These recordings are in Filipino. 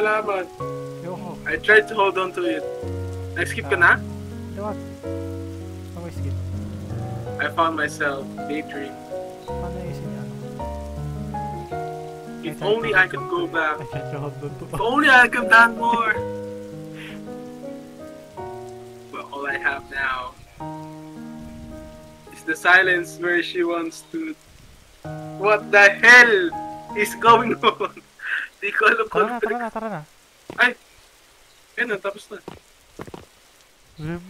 salamat. Ayoko. I tried to hold on to it. Nag-skip ka na? Diba? Okay, skip. I found myself daydreaming. Paano ayusin niya? If only I could go back. I tried to hold on to If only I could have done more. But all I have now is the silence where she once stood. What the hell is going on? Di ko alam kung... Tara na. Ay! Ayun na, tapos na. Zim.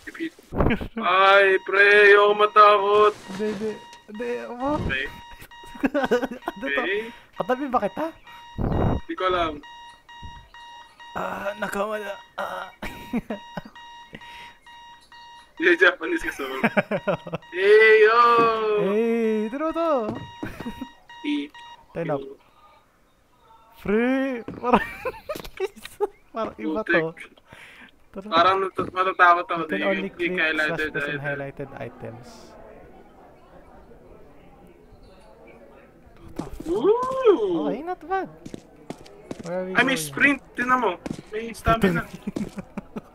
Repeat. Ay, pre, ayoko matakot. Hindi. Okay. Ano to? Okay. Katabi ba kita? Di ko alam. Nakamala. Yung Japanese ka song. Hey, yo! Hey, tira to. Turn up. Free! Parang iba to. Parang matatakot ako. You can only click highlighted slash and highlighted items. Ooh! Okay, not bad. Where are we Ay, may going? sprint. Tinan mo. May stamina.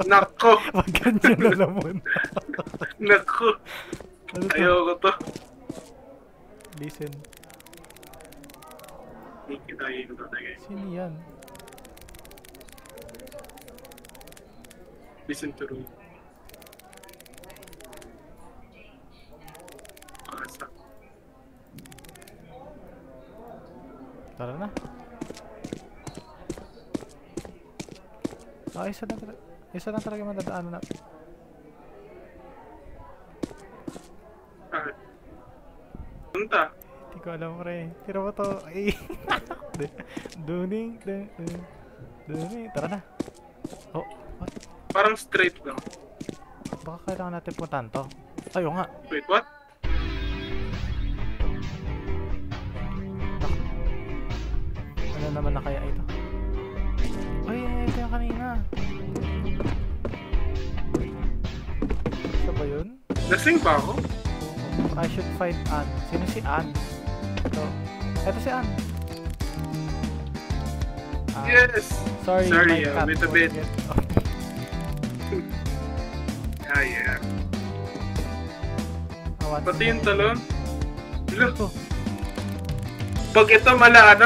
Nako! Wag ganyan na naman. Nako! Ano to? Ayoko to. Listen. Kita ko to. Sino yan? Listen to room. Basta. Tara na. Isa lang talaga madadaanan natin. Punta. Hindi ko alam, pre. Tira mo to. Ay. Duning. Tara na. Oh, what? Parang straight lang. Baka kailangan natin puntahan to. Ayaw nga. Wait, what? Ano naman na kaya ito? Ay, ito yung kanina. Ito ba yun? Lasing ba ako? I should find Ann. Sino si Ann? Ito si Ann. Yes! Sorry, my cat wait a bit. Yeah. Pati yung talon. Hello. Pag ito mala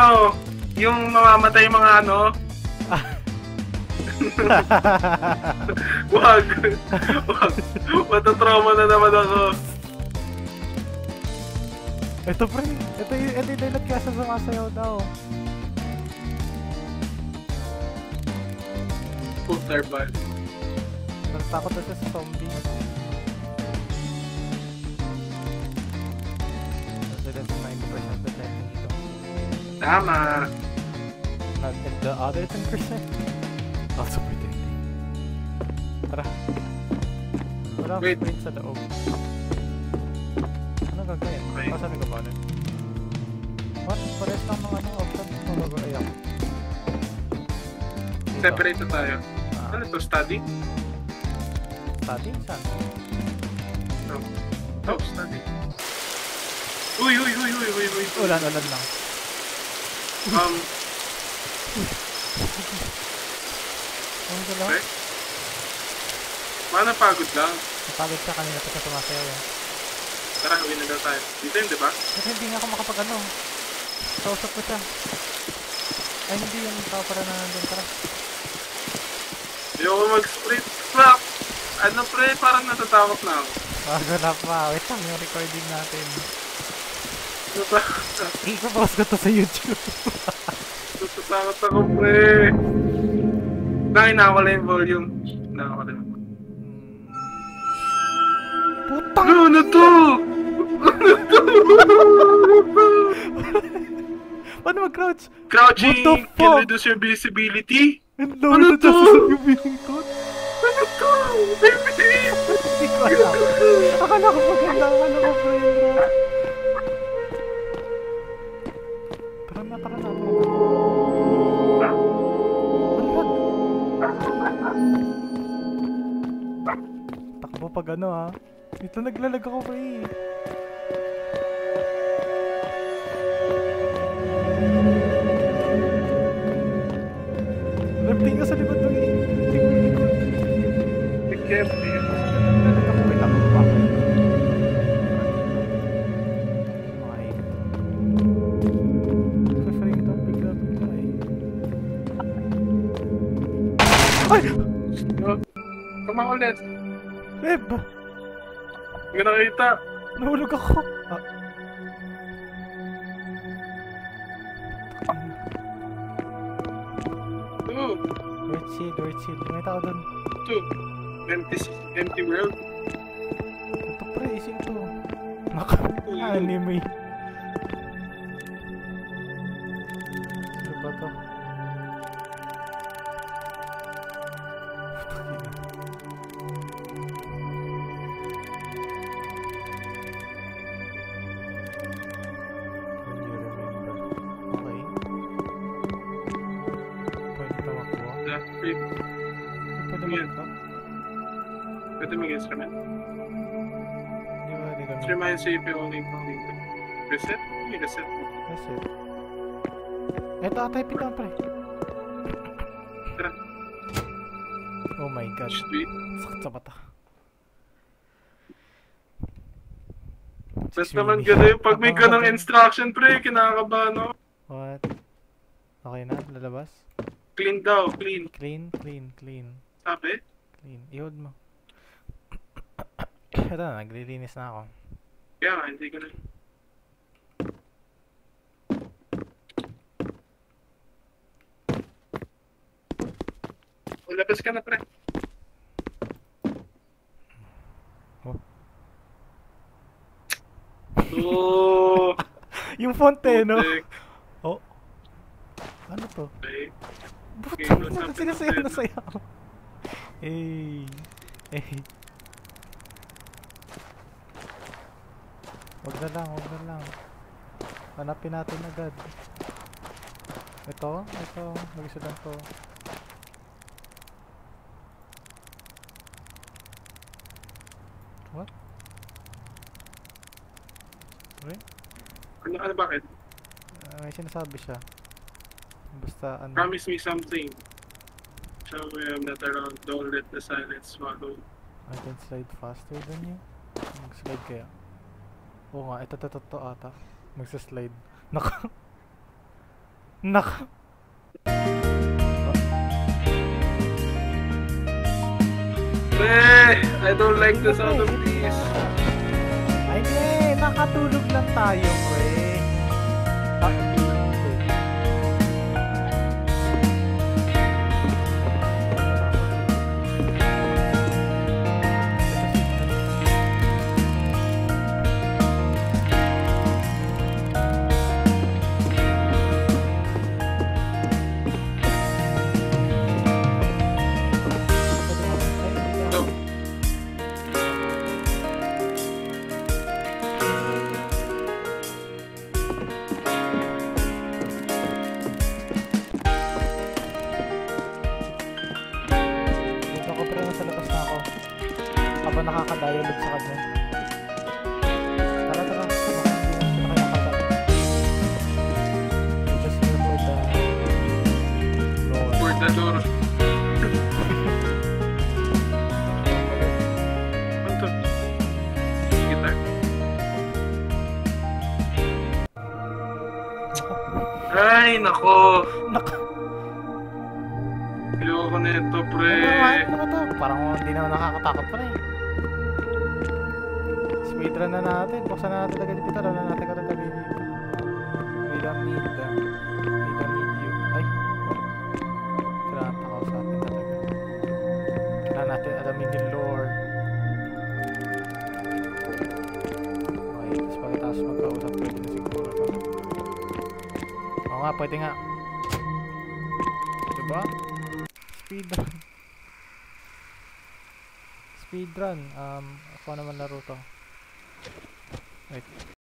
yung mamamatay mga wag. Matatrauma na naman ako. Ito pre, ito yung dilat kasa sumasayaw daw. Full tarbal. Nagtakot na siya sa zombie. Nasa 90% na tayo dito. Tama. And the other 10% also pretending. Tara. Wala akong sprint sa loob. Ano gagawin? Okay. Sabi ko ba ulit? What? Pares lang mga option. Ayan. Separate na tayo. Ano to? Study? Study? Saan? No, study. Uy. Ulan lang. Ano ko lang? Okay. Mana pagod lang. Napagod siya kanina pa siya sumasayaw yan. Tara, gawin na daw tayo. Dito yun, diba? Pero hindi nga ako makapag-ano. Kausap ko siya. Ay, hindi yung tao para na nandun. Tara. Ayoko mag-sprint. Crap! Ano pre, parang natatakot na ako. Bago na pa. Wait lang yung recording natin. Natatakot na. Ipapost ko to sa YouTube. Natatakot ako pre. Nakawala yung volume. Nakawala yung volume. Putang! Ano to? Paano mag-crouch? Crouching What the fuck? can reduce your visibility? Ano to? Yung feeling ko? Ano to? Baby! Hindi ko alam. Akala ko maganda. Akala ko friend. Tara na. Takbo pag ano ha. Ito naglalag ako pa eh. Tingin ka sa likod mo. Be careful. Wait ako pa. Okay. Sa-frame to. Bigla eh. Ay! Tama ulit. Web! Hindi ko nakita. Nahulog ako. Ah. Two. Word shield. May tao doon. Two. Empty world. Ito pre, ising to. Naka-anime. Ano ba to? Can you remember? Okay. Pwede tamakbo. Last trip. Pwede Yan. magpa? Pwede mag-instrument. Di ba, di kami. It reminds you if you only reset. You reset. That's it. Eto ata yung pitang pre. Tara. Oh my god. Sweet. Sakit sa mata. Best naman gano'n. Pag may ganong instruction, pre, kinakabahan ako. What? Okay na? Lalabas? Clean daw, clean. Clean. Sabi? Clean. I-hold mo. Ito na, naglilinis na ako. Kaya nga, hindi ko na. Labas ka na, pre. Oh. Oh, Yung font eh, no? putik. Oh. Ano to? Okay. Buti Okay, na what's up, sinasayaw na Ted? sayaw. Eh. Wag na lang. Hanapin natin agad. Ito. Mag-isa lang to. What? Okay? Ano bakit? May sinasabi siya. Basta ano. Promise me something. Tell me I'm not around. Don't let the silence swallow. I can slide faster than you. Mag-slide kaya. Oo nga, ito ata. Magsa-slide. Naka. Pre, I don't like the sound of this. Ay, nakatulog lang tayo, pre. Habang nakaka-dialogue sa kanya. Tara. Just for the door. For the door. Ano to? Guitar. Ay, nako. Ayoko na ito, pre. Ano ba to? Parang hindi naman nakakatakot pa rin. Speedrun na natin. Buksan na natin agad dito. Alam na natin kung nagagawin dito. We don't need you. Ay. Kailangan takaw sa atin talaga. Kailangan natin alamin yung lore. Okay. Tapos pagkatapos magkausap pwede na siguro to. Oo nga, pwede nga. Diba? Speedrun. Ako naman laro to. Wait.